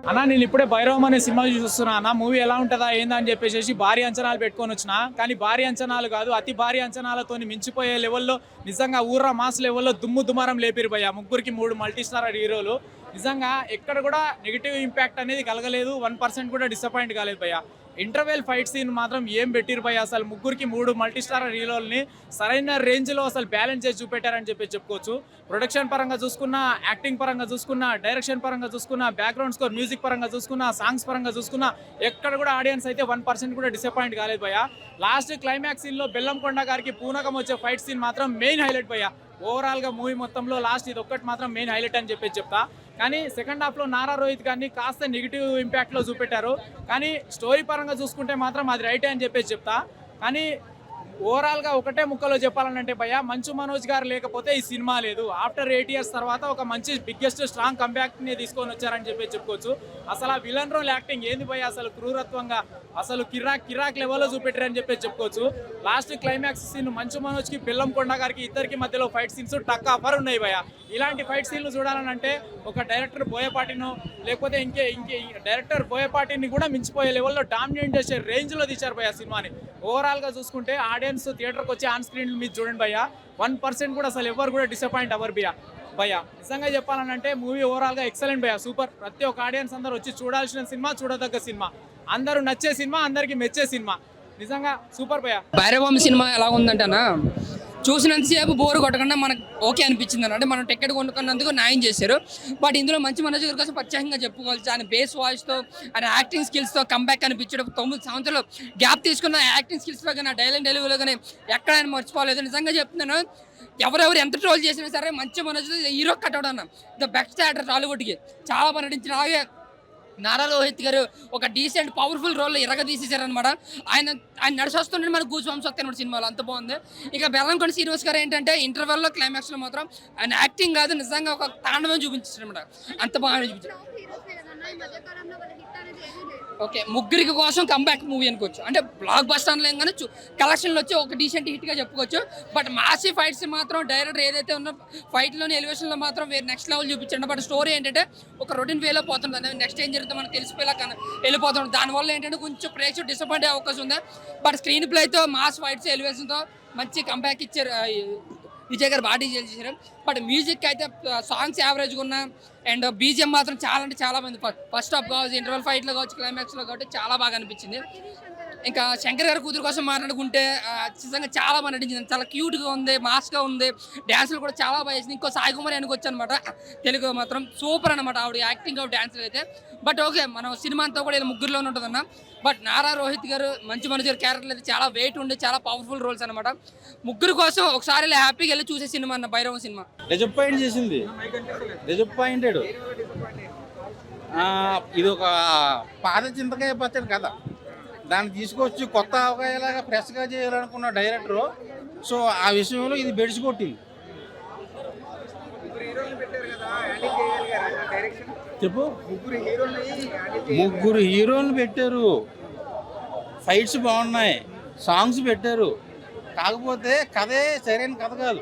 అన్న నేను ఇప్పుడే భైరవం అనే సినిమా చూస్తున్నా అన్న. మూవీ ఎలా ఉంటుందా ఏందా అని చెప్పేసి భారీ అంచనాలు పెట్టుకొని వచ్చిన. కానీ భారీ అంచనాలు కాదు, అతి భారీ అంచనాలతో మించిపోయే లెవెల్లో నిజంగా ఊర్రా మాస్ లెవెల్లో దుమ్ము దుమారం లేపిరు భయ్య. ముగ్గురికి 3 మల్టీ స్టార్ హీరోలు. నిజంగా ఎక్కడ కూడా నెగిటివ్ ఇంపాక్ట్ అనేది కలగలేదు. 1% కూడా డిసప్పాయింట్ కాలేదు భయ్య. ఇంటర్వెల్ ఫైట్ సీన్ మాత్రం ఏం పెట్టిరు భయ్య. అసలు ముగ్గురికి 3 మల్టీ స్టార్ హీరోల్ని సరైన రేంజ్లో అసలు బ్యాలెన్స్ చేసి చూపెట్టారని చెప్పి చెప్పుకోవచ్చు. ప్రొడక్షన్ పరంగా చూసుకున్నా, యాక్టింగ్ పరంగా చూసుకున్నా, డైరెక్షన్ పరంగా చూసుకున్నా, బ్యాక్గ్రౌండ్ స్కోర్, మ్యూజిక్ పరంగా చూసుకున్నా, సాంగ్స్ పరంగా చూసుకున్నా ఎక్కడ కూడా ఆడియన్స్ అయితే 1% కూడా డిసప్పాయింట్ కాలేదు భయ్య. లాస్ట్ క్లైమాక్స్ సీన్లో బెల్లంకొండ గారికి పూనకం వచ్చే ఫైట్ సీన్ మాత్రం మెయిన్ హైలైట్ భయ్య. ఓవరాల్గా మూవీ మొత్తంలో లాస్ట్ ఇది ఒక్కటి మాత్రం మెయిన్ హైలైట్ అని చెప్పి చెప్తా. కానీ సెకండ్ హాఫ్లో నారా రోహిత్ గారిని కాస్త నెగిటివ్ ఇంపాక్ట్లో చూపెట్టారు. కానీ స్టోరీ పరంగా చూసుకుంటే మాత్రం అది రైటే అని చెప్పేసి చెప్తా. కానీ ఓవరాల్గా ఒకటే ముక్కలో చెప్పాలంటే భయ్య, మంచు మనోజ్ గారు లేకపోతే ఈ సినిమా లేదు. ఆఫ్టర్ 8 years తర్వాత ఒక మంచి బిగ్గెస్ట్ స్ట్రాంగ్ కంబ్యాక్ని తీసుకొని వచ్చారని చెప్పి చెప్పుకోవచ్చు. అసలు ఆ విలన్ రోల్ యాక్టింగ్ ఏంది భయ్య, అసలు క్రూరత్వంగా అసలు కిరాక్ లెవెల్లో చూపెట్టారని చెప్పి చెప్పుకోవచ్చు. లాస్ట్ క్లైమాక్స్ సీన్ మంచు మనోజ్కి బెల్లంకొండ గారికి ఇద్దరికి మధ్యలో ఫైట్ సీన్స్ టక్ ఆఫర్ ఉన్నాయి భయ్య. ఇలాంటి ఫైట్ సీన్లు చూడాలనంటే ఒక డైరెక్టర్ బోయపాటినో లేకపోతే ఇంకే డైరెక్టర్ బోయపాటిని కూడా మించిపోయే లెవెల్లో డామినేట్ చేసే రేంజ్లో తీశారు భయ్య సినిమాని. ఓవరాల్గా చూసుకుంటే ఆడియన్స్ థియేటర్కి వచ్చి ఆన్ స్క్రీన్ మీద చూడండి భయ్య, 1% కూడా అసలు ఎవరు కూడా డిసప్పాయింట్ అవ్వరు భయ్య. నిజంగా చెప్పాలనంటే మూవీ ఓవరాల్గా ఎక్సలెంట్ భయ్య, సూపర్. ప్రతి ఒక్క ఆడియన్స్ అందరూ వచ్చి చూడాల్సిన సినిమా, చూడదగ్గ సినిమా, అందరూ నచ్చే సినిమా, అందరికీ మెచ్చే సినిమా. నిజంగా సూపర్ భయ్య. భైరవం సినిమా ఎలా ఉందంటేనా, చూసినంతసేపు బోరు కొట్టకుండా మనకు ఓకే అనిపించింది అంటే మనం టికెట్ కొనుక్కున్నందుకు న్యాయం చేశారు. బట్ ఇందులో మంచి మనోజ్ గారి కోసం ప్రత్యేకంగా చెప్పుకోవచ్చు. ఆయన బేస్ వాయిస్తో, ఆయన యాక్టింగ్ స్కిల్స్తో కంబ్యాక్ అనిపించడం. 9 సంవత్సరాలు గ్యాప్ తీసుకున్న యాక్టింగ్ స్కిల్స్లో కానీ, డైలాగ్ డెలివరీలో కానీ ఎక్కడ ఆయన మర్చిపోలేదు. నిజంగా చెప్తున్నాను, ఎవరెవరు ఎంత ట్రోల్ చేసినా సరే మంచి మనోజ్ హీరో కట్అవుట్ అన్న ద బెస్ట్ యాక్టర్ టాలీవుడ్కి. చాలా బాగా నటించిన. అలాగే నారా రోహిత్ గారు ఒక డీసెంట్ పవర్ఫుల్ రోల్లో ఎరగదీసేశారనమాట. ఆయన నడిచొస్తుంటే మనకు గూస్ బంప్స్ వస్తాయి అన్నమాట సినిమాలో, అంత బాగుంది. ఇక బెల్లంకొండ శ్రీనివాస్ గారు ఏంటంటే ఇంటర్వెల్లో క్లైమాక్స్లో మాత్రం ఆయన యాక్టింగ్ కాదు, నిజంగా ఒక తాండవం చూపించారు అనమాట. అంత బాగా చూపించారు. ఓకే, ముగ్గురికి కోసం కంబ్యాక్ మూవీ అనుకోవచ్చు. అంటే బ్లాక్ బస్టర్ లేం కానీ కలెక్షన్లో వచ్చి ఒక డీసెంట్ హిట్గా చెప్పుకోవచ్చు. బట్ మాసీ ఫైట్స్ మాత్రం డైరెక్టర్ ఏదైతే ఉన్న ఫైట్లోని ఎలివేషన్లో మాత్రం వేరే నెక్స్ట్ లెవెల్ చూపించండి. బట్ స్టోరీ ఏంటంటే ఒక రొటీన్ వేలో పోతుంది, నెక్స్ట్ ఏం జరుగుతుందో మనకు తెలిసిపోయేలా వెళ్ళిపోతుంది. దానివల్ల ఏంటంటే కొంచెం ప్రేక్షకుడు డిసప్పాయింట్ అయ్యే అవకాశం ఉంది. బట్ స్క్రీన్ ప్లేతో, మాస్ ఫైట్స్, ఎలివేషన్తో మంచి కంబ్యాక్ ఇచ్చారు. విజయ్ గారు బాగా డీజే చేశారు. బట్ మ్యూజిక్ అయితే సాంగ్స్ యావరేజ్గా ఉన్నా, అండ్ బీజిఎం మాత్రం చాలా అంటే చాలా మంది ఫస్ట్ హాఫ్ కావచ్చు, ఇంటర్వల్ ఫైట్లో కావచ్చు, క్లైమాక్స్లో కాబట్టి చాలా బాగా అనిపించింది. ఇంకా శంకర్ గారి కూతురు కోసం మాట్లాడుకుంటే నిజంగా చాలా బాగా నటించింది. చాలా క్యూట్గా ఉంది, మాస్గా ఉంది, డ్యాన్సులు కూడా చాలా బాగా చేసింది. ఇంకో సాయి కుమార్ అనుకోవచ్చు అనమాట. తెలుగు మాత్రం సూపర్ అనమాట ఆవిడ యాక్టింగ్, ఆవిడ డ్యాన్సులు అయితే. బట్ ఓకే, మనం సినిమా అంతా కూడా ఇలా ముగ్గురులోనే ఉంటుందన్న. బట్ నారా రోహిత్ గారు, మంచి మనోజ్ గారి క్యారెక్టర్లు అయితే చాలా వెయిట్ ఉండి చాలా పవర్ఫుల్ రోల్స్ అనమాట. ముగ్గురు కోసం ఒకసారి ఇలా హ్యాపీగా వెళ్ళి చూసే సినిమా అన్న భైరవం సినిమా. డిసప్పాయింట్ చేసింది, డిసప్పాయింటెడ్. ఇది ఒక పాత చింతకాయ పచ్చడి కదా, దాన్ని తీసుకొచ్చి కొత్త అవకాశాలాగా ఫ్రెష్గా చేయాలనుకున్న డైరెక్టరు. సో ఆ విషయంలో ఇది బెడిసి కొట్టింది. చెప్పు, ముగ్గురు హీరోలను పెట్టారు, ఫైట్స్ బాగున్నాయి, సాంగ్స్ పెట్టారు. కాకపోతే కథే సరైన కథ కాదు,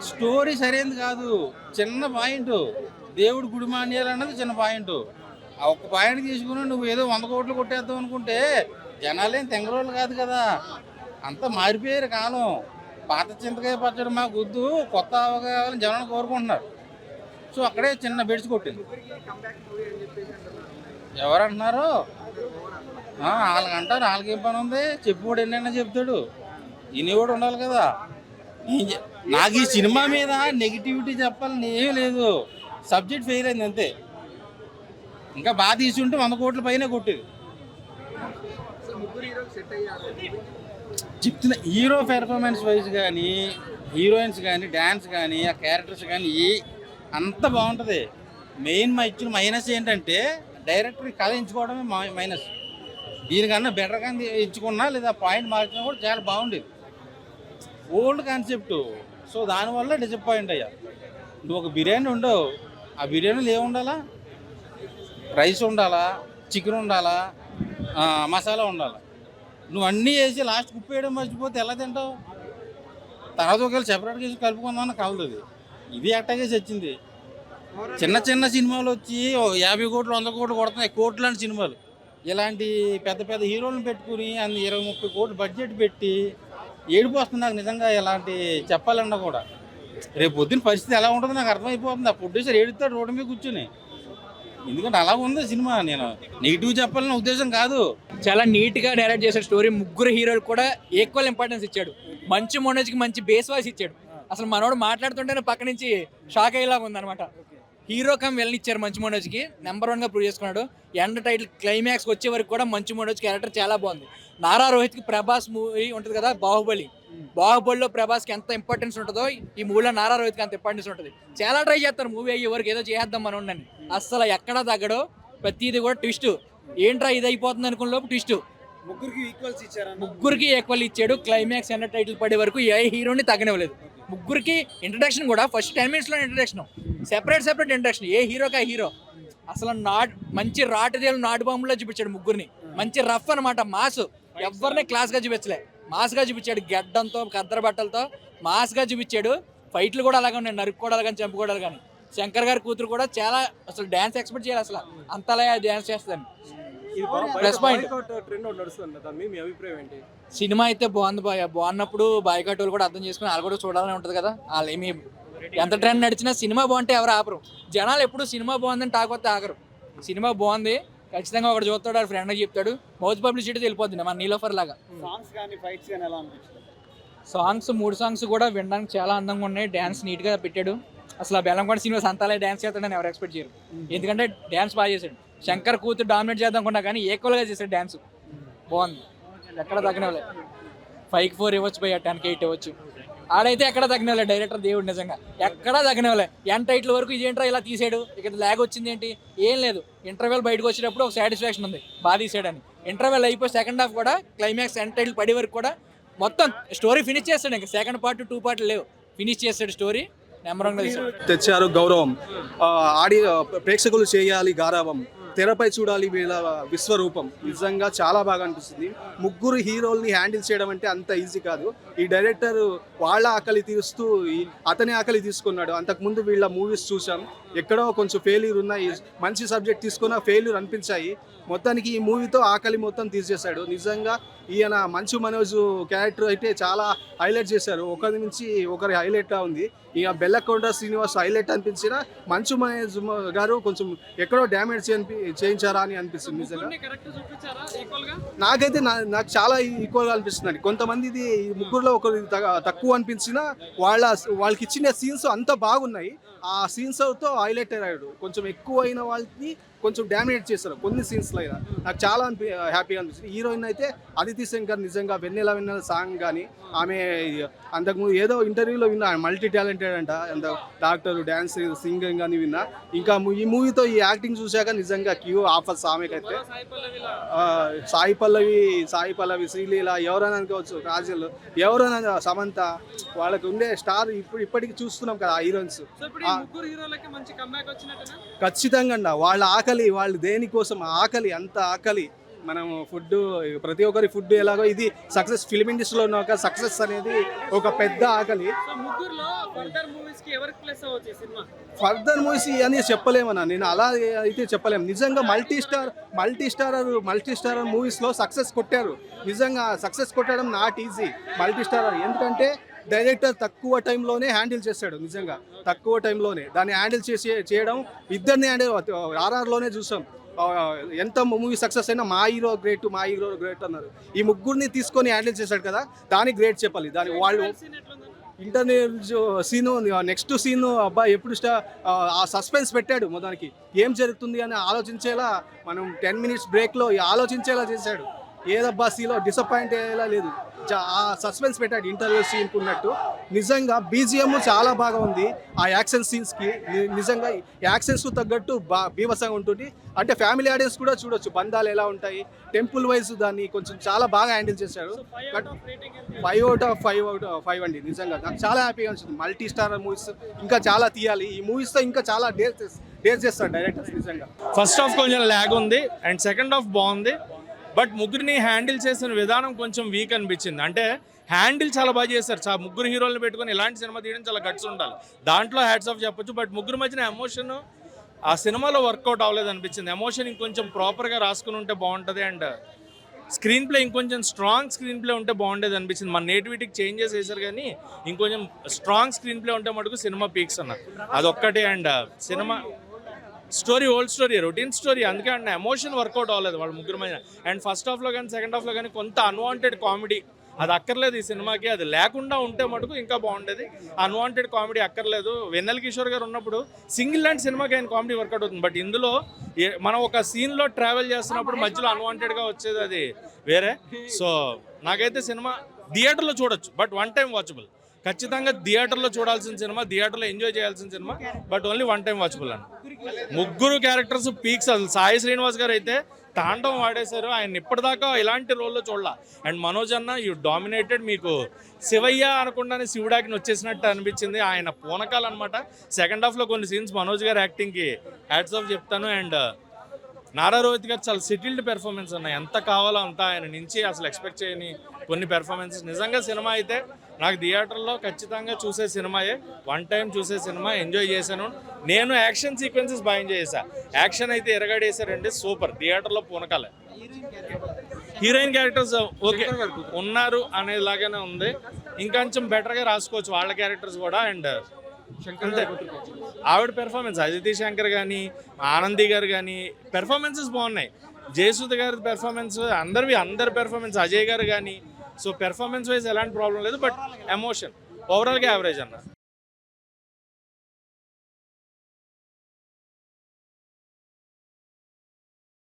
స్టోరీ సరైనది కాదు. చిన్న పాయింట్, దేవుడు గుడి మాన్యాలన్నది చిన్న పాయింట్. ఆ ఒక్క పాయింట్ తీసుకుని నువ్వు ఏదో 100 కోట్లు కొట్టేద్దాం అనుకుంటే జనాలేం తెంగరోళ్ళు కాదు కదా. అంతా మారిపోయారు కాలం. పాత చింతకాయ పచ్చడి మాకు వద్దు, కొత్త అవగాహన జనాలు కోరుకుంటున్నారు. సో అక్కడే చిన్న బెడ్స్ కొట్టింది. ఎవరంటున్నారు? వాళ్ళకంటారు, వాళ్ళకేం పని ఉంది, చెప్పుకోడు ఎన్నైనా చెప్తాడు, వినేవాడు ఉండాలి కదా. నాకు ఈ సినిమా మీద నెగిటివిటీ చెప్పాలని ఏమీ లేదు. సబ్జెక్ట్ ఫెయిల్ అయింది అంతే. ఇంకా బాగా తీసుంటే 100 కోట్ల పైన కొట్టేది. చెప్తున్న హీరో పెర్ఫార్మెన్స్ వైజ్ కానీ, హీరోయిన్స్ కానీ, డ్యాన్స్ కానీ, ఆ క్యారెక్టర్స్ కానీ అంత బాగుంటుంది. మెయిన్ మా ఇచ్చిన మైనస్ ఏంటంటే డైరెక్టర్ కథ ఎంచుకోవడమే మైనస్. దీనికన్నా బెటర్గా ఎంచుకున్నా లేదా పాయింట్ మార్చినా కూడా చాలా బాగుండేది. Old concept. సో దానివల్ల డిసప్పాయింట్ అయ్యా. నువ్వు ఒక బిర్యానీ ఉండవు, ఆ బిర్యానీలో ఏముండాలా? రైస్ ఉండాలా, చికెన్ ఉండాలా, మసాలా ఉండాలా. నువ్వు అన్నీ వేసి లాస్ట్ కుప్పు వేయడం మర్చిపోతే ఎలా తింటావు? తర్వాత ఒకవేళ సెపరేట్గా వేసి కలుపుకుందామని కలుతుంది. ఇది అట్టాగేసి వచ్చింది. చిన్న చిన్న సినిమాలు వచ్చి 50 కోట్లు 100 కోట్లు కొడుతున్నాయి, కోట్లు లాంటి సినిమాలు. ఇలాంటి పెద్ద పెద్ద హీరోలను పెట్టుకుని 20-30 కోట్లు బడ్జెట్ పెట్టి ఏడుపు వస్తుంది నాకు నిజంగా. ఇలాంటి చెప్పాలన్నా కూడా రేపు పొద్దున్న పరిస్థితి ఎలా ఉంటుందో నాకు అర్థమైపోతుంది. ఆ ప్రొడ్యూసర్ ఏడుస్తాడు రోడ్డు మీద కూర్చుని. ఎందుకంటే అలా ఉంది సినిమా. నేను నెగిటివ్ చెప్పాలన్న ఉద్దేశం కాదు. చాలా నీట్గా డైరెక్ట్ చేశాడు స్టోరీ. ముగ్గురు హీరోలు కూడా ఈక్వల్ ఇంపార్టెన్స్ ఇచ్చాడు. మంచు మనోజ్కి మంచి బేస్ వాయిస్ ఇచ్చాడు. అసలు మనోడు మాట్లాడుతుంటేనే పక్క నుంచి షాక్ అయ్యేలాగా ఉందన్నమాట. హీరో కమ్ వెళ్ళనిచ్చారు మంచు మనోజ్కి. నెంబర్ 1గా ప్రూవ్ చేసుకున్నాడు. ఎండ్ టైటిల్ క్లైమాక్స్కి వచ్చే వరకు కూడా మంచు మనోజ్ క్యారెక్టర్ చాలా బాగుంది. నారా రోహిత్కి ప్రభాస్ మూవీ ఉంటుంది కదా బాహుబలిలో ప్రభాస్కి ఎంత ఇంపార్టెన్స్ ఉంటుందో ఈ మూవీలో నారా రోహిత్కి అంత ఇంపార్టెన్స్ ఉంటుంది. చాలా ట్రై చేస్తారు మూవీ అయ్యే వరకు ఏదో చేద్దాం మనం ఉండని. అస్సలు ఎక్కడా తగ్గడో, ప్రతిది కూడా ట్విస్ట్. ఏంట్రా ఇది అయిపోతుంది అనుకున్న లోపు ట్విస్ట్. ముగ్గురికి ఈక్వల్ ఇచ్చాడు. క్లైమాక్స్ ఎండ్ టైటిల్ పడే వరకు ఏ హీరోని తగ్గనివ్వలేదు. ముగ్గురికి ఇంట్రడక్షన్ కూడా ఫస్ట్ 10 minutesలో ఇంట్రడక్షన్, సెపరేట్ ఇంట్రడక్షన్. ఏ హీరోకి ఆ హీరో అసలు మంచి రాటుదేలు నాటు బాంబులో చూపించాడు ముగ్గురిని. మంచి రఫ్ అనమాట, మాస్. ఎవరిని క్లాస్గా చూపించలే, మాస్గా చూపించాడు. గడ్డంతో కద్దర బట్టలతో మాస్గా చూపించాడు. ఫైట్లు కూడా అలాగే ఉన్నాయి, నరుక్కోవడాలు కానీ చంపుకోవడాలు కానీ. శంకర్ గారి కూతురు కూడా చాలా అసలు డ్యాన్స్ ఎక్స్పెక్ట్ చేయాలి, అసలు అంతలా డ్యాన్స్ చేస్తాను. Plus point. సినిమా అయితే బాగుంది బాయ్. బాగున్నప్పుడు బాయ్కాట్ వాళ్ళు కూడా అర్థం చేసుకుని వాళ్ళు కూడా చూడాలని ఉంటుంది కదా. వాళ్ళు ఏమి ఎంత ట్రెండ్ నడిచినా సినిమా బాగుంటే ఎవరు ఆపరు. జనాలు ఎప్పుడు సినిమా బాగుందని టాకొస్తే ఆగరు. సినిమా బాగుంది ఖచ్చితంగా ఒకటి చూస్తాడు, వాడు ఫ్రెండ్కి చెప్తాడు, మౌత్ పబ్లిసిటీ వెళ్ళిపోతుంది మన నీలోఫర్ లాగా. సాంగ్స్ 3 సాంగ్స్ కూడా వినడానికి చాలా అందంగా ఉన్నాయి. డ్యాన్స్ నీట్గా పెట్టాడు. అసలు ఆ బెల్లంకొండ సినిమా సంతాలే డ్యాన్స్ చేస్తాడని ఎవరు ఎక్స్పెక్ట్ చేయరు. ఎందుకంటే డ్యాన్స్ బాగా చేశాడు. శంకర్ కూతురు డామినేట్ చేద్దాం అనుకున్నా కానీ ఈక్వల్గా చేశాడు డ్యాన్స్. బాగుంది, ఎక్కడ తగ్గనవలే. 5కి 4 ఇవ్వచ్చు పోయి, 10కి 8 ఇవ్వచ్చు. ఆడైతే ఎక్కడ తగ్గనవలే డైరెక్టర్ దేవుడు, నిజంగా ఎక్కడా తగ్గనవలే. ఎండ్ టైటిల్ వరకు ఇదేంట్రా ఇలా తీసాడు, ఇక్కడ ల్యాగ్ వచ్చింది ఏంటి, ఏం లేదు. ఇంటర్వెల్ బయటకు వచ్చేటప్పుడు ఒక సాటిస్ఫాక్షన్ ఉంది, బాగా తీసాడని. ఇంటర్వెల్ అయిపోయి సెకండ్ హాఫ్ కూడా క్లైమాక్స్ ఎండ్ టైటిల్ పడే వరకు కూడా మొత్తం స్టోరీ ఫినిష్ చేస్తాడు. ఇంకా సెకండ్ పార్ట్ 2 పార్ట్లు లేవు, ఫినిష్ చేస్తాడు స్టోరీ. నెంబర్ 1గా తెచ్చారు గౌరవం. ప్రేక్షకులు చేయాలి గారావం, తెరపై చూడాలి వీళ్ళ విశ్వరూపం. నిజంగా చాలా బాగా అనిపిస్తుంది. ముగ్గురు హీరోల్ని హ్యాండిల్ చేయడం అంటే అంత ఈజీ కాదు. ఈ డైరెక్టర్ వాళ్ళ ఆకలి తీరుస్తూ అతని ఆకలి తీసుకున్నాడు. అంతకుముందు వీళ్ళ మూవీస్ చూసాం, ఎక్కడో కొంచెం ఫెయిల్యూర్ ఉన్నాయి, మంచి సబ్జెక్ట్ తీసుకున్న ఫెయిల్యూర్ అనిపించాయి. మొత్తానికి ఈ మూవీతో ఆకలి మొత్తం తీసేశాడు. నిజంగా ఈయన మంచు మనోజ్ క్యారెక్టర్ అయితే చాలా హైలైట్ చేశారు. ఒకరి నుంచి ఒకరి హైలైట్గా ఉంది. ఇక బెల్లకొండ శ్రీనివాస్ హైలైట్ అనిపించిన మంచు మనోజ్ గారు కొంచెం ఎక్కడో డ్యామేజ్ చేయించారా అని అనిపిస్తుంది. నిజంగా నాకైతే నాకు చాలా ఈక్వల్గా అనిపిస్తుంది. కొంతమంది ముగ్గురులో ఒకరు తక్కువ అనిపించినా వాళ్ళకి ఇచ్చిన సీన్స్ అంత బాగున్నాయి. ఆ సీన్స్తో హైలైట్ అయ్యాడు. కొంచెం ఎక్కువ అయిన వాళ్ళని కొంచెం డామినేట్ చేస్తారు కొన్ని సీన్స్లో. అయినా నాకు చాలా హ్యాపీగా అనిపిస్తుంది. హీరోయిన్ అయితే అదితి శంకర్ నిజంగా వెన్నెల సాంగ్ కానీ, ఆమె అంతకుముందు ఏదో ఇంటర్వ్యూలో విన్నా మల్టీ టాలెంటెడ్ అంట, అంత డాక్టర్, డ్యాన్స్, సింగింగ్ కానీ విన్నా. ఇంకా ఈ మూవీతో ఈ యాక్టింగ్ చూశాక నిజంగా క్యూ ఆఫర్స్ ఆమెకైతే. సాయి పల్లవి, శ్రీలీల, ఎవరైనా అనుకోవచ్చు, కాజల్, ఎవరైనా, సమంత, వాళ్ళకి ఉండే స్టార్ ఇప్పటికి చూస్తున్నాం కదా ఆ హీరోయిన్స్. ఖచ్చితంగా అండి. వాళ్ళ ఆకలి, వాళ్ళు దేనికోసం ఆకలి, అంత ఆకలి. మనం ఫుడ్, ప్రతి ఒక్కరి ఫుడ్ ఎలాగో ఇది సక్సెస్, ఫిల్మ్ ఇండస్ట్రీలో ఉన్న ఒక సక్సెస్ అనేది ఒక పెద్ద ఆకలి. ఫర్దర్ మూవీస్ అని చెప్పలేమన్నా, నేను అలా అయితే చెప్పలేము. నిజంగా మల్టీ స్టారర్ మూవీస్లో సక్సెస్ కొట్టారు. నిజంగా సక్సెస్ కొట్టడం నాట్ ఈజీ మల్టీ స్టారర్. ఎందుకంటే డైరెక్టర్ తక్కువ టైంలోనే హ్యాండిల్ చేశాడు. నిజంగా తక్కువ టైంలోనే దాన్ని హ్యాండిల్ చేయడం, ఇద్దరిని హ్యాండిల్ RRRలోనే చూసాం. ఎంత మూవీ సక్సెస్ అయినా మా హీరో గ్రేట్ అన్నారు. ఈ ముగ్గురిని తీసుకొని హ్యాండిల్ చేశాడు కదా, దానికి గ్రేట్ చెప్పాలి. దాని వాళ్ళు ఇంటర్నెట్ సీను, నెక్స్ట్ సీను అబ్బా ఎప్పుడు ఆ సస్పెన్స్ పెట్టాడు. మొదటికి ఏం జరుగుతుంది అని ఆలోచించేలా, మనం 10 minutes బ్రేక్లో ఆలోచించేలా చేశాడు. ఏదబ్బా సీలో డిసప్పాయింట్ అయ్యేలా లేదు, ఆ సస్పెన్స్ పెట్టాడు ఇంటర్వ్యూ సీన్కి ఉన్నట్టు. నిజంగా బీజిఎం చాలా బాగా ఉంది. ఆ యాక్షన్ సీన్స్కి నిజంగా యాక్షన్స్ తగ్గట్టు బీభత్సంగా ఉంటుంది. అంటే ఫ్యామిలీ ఆడియన్స్ కూడా చూడొచ్చు, బంధాలు ఎలా ఉంటాయి, టెంపుల్ వైజ్ దాన్ని కొంచెం చాలా బాగా హ్యాండిల్ చేశాడు. 5/5 అండి. నిజంగా నాకు చాలా హ్యాపీగా అనిపిస్తుంది. మల్టీ స్టార్ మూవీస్ ఇంకా చాలా తీయాలి. ఈ మూవీస్తో ఇంకా చాలా డేర్ చేస్తాడు డైరెక్టర్స్. నిజంగా ఫస్ట్ హాఫ్ కొంచెం ల్యాగ్ ఉంది అండ్ సెకండ్ హాఫ్ బాగుంది. బట్ ముగ్గురిని హ్యాండిల్ చేసిన విధానం కొంచెం వీక్ అనిపించింది. అంటే హ్యాండిల్ చాలా బాగా చేశారు. ముగ్గురు హీరోలను పెట్టుకొని ఇలాంటి సినిమా తీయడం చాలా గట్స్ ఉండాలి. దాంట్లో హ్యాట్స్ ఆఫ్ చెప్పొచ్చు. బట్ ముగ్గురు మధ్యన ఎమోషన్ ఆ సినిమాలో వర్కౌట్ అవ్వలేదు అనిపించింది. ఎమోషన్ ఇంకొంచెం ప్రాపర్గా రాసుకుని ఉంటే బాగుంటుంది. అండ్ స్క్రీన్ ప్లే ఇంకొంచెం స్ట్రాంగ్ స్క్రీన్ ప్లే ఉంటే బాగుండేది అనిపించింది. మన నేటివిటీకి చేంజెస్ వేశారు కానీ ఇంకొంచెం స్ట్రాంగ్ స్క్రీన్ ప్లే ఉంటే మటుకు సినిమా పీక్స్ అన్న అదొక్కటే. And cinema story old story, routine story, అందుకే అండ్ ఎమోషన్ వర్కౌట్ అవ్వలేదు వాళ్ళ ముగ్గురు మధ్య. అండ్ ఫస్ట్ హాఫ్లో కానీ సెకండ్ హాఫ్లో కానీ కొంత అన్వాంటెడ్ కామెడీ అది అక్కర్లేదు ఈ సినిమాకి. అది లేకుండా ఉంటే మటుకు ఇంకా బాగుండేది. అన్వాంటెడ్ కామెడీ అక్కర్లేదు. వెన్నెల కిషోర్ గారు ఉన్నప్పుడు సింగిల్ లాంటి సినిమాకి ఆయన కామెడీ వర్కౌట్ అవుతుంది. బట్ ఇందులో మనం ఒక సీన్లో ట్రావెల్ చేస్తున్నప్పుడు మధ్యలో అన్వాంటెడ్గా వచ్చేది అది వేరే. సో నాకైతే సినిమా థియేటర్లో చూడొచ్చు, బట్ వన్ టైం వాచబుల్. ఖచ్చితంగా థియేటర్లో చూడాల్సిన సినిమా, థియేటర్లో ఎంజాయ్ చేయాల్సిన cinema, but only one time watchable అని. ముగ్గురు క్యారెక్టర్స్ పీక్స్. అసలు సాయి శ్రీనివాస్ గారు అయితే తాండవం వాడేశారు. ఆయన ఇప్పటిదాకా ఇలాంటి రోల్లో చూడాల. అండ్ మనోజ్ అన్న యూ డామినేటెడ్. మీకు శివయ్య అనకుండానే శివుడాకిని వచ్చేసినట్టు అనిపించింది. ఆయన పూనకాలు అనమాట. సెకండ్ హాఫ్లో కొన్ని సీన్స్ మనోజ్ గారు యాక్టింగ్కి హ్యాట్స్ ఆఫ్ చెప్తాను. అండ్ నారా రోహిత్ గారు చాలా సెటిల్డ్ పెర్ఫార్మెన్స్ ఉన్నాయి. ఎంత కావాలో అంత ఆయన నుంచి అసలు ఎక్స్పెక్ట్ చేయని కొన్ని పెర్ఫార్మెన్సెస్. నిజంగా సినిమా అయితే నాకు థియేటర్లో ఖచ్చితంగా చూసే సినిమాయే. వన్ టైం చూసే సినిమా, ఎంజాయ్ చేశాను. నేను యాక్షన్ సీక్వెన్సెస్ బాగా ఎంజాయ్ చేశాను. యాక్షన్ అయితే ఎరగడేశారండి, సూపర్. థియేటర్లో పూనకాలే. హీరోయిన్ క్యారెక్టర్స్ ఓకే ఉన్నారు అనేలాగానే ఉంది. ఇంకొంచెం బెటర్గా రాసుకోవచ్చు వాళ్ళ క్యారెక్టర్స్ కూడా. అండ్ అంతే ఆవిడ పెర్ఫార్మెన్స్, అదితి శంకర్ కానీ ఆనంది గారు కానీ పెర్ఫార్మెన్సెస్ బాగున్నాయి. జయసుధ గారి పెర్ఫార్మెన్స్, అందరి పెర్ఫార్మెన్స్, అజయ్ గారు కానీ. సో పెర్ఫార్మెన్స్ వైజ్ ఎలాంటి ప్రాబ్లం లేదు. బట్ ఎమోషన్ ఓవరాల్గా యావరేజ్ అన్న.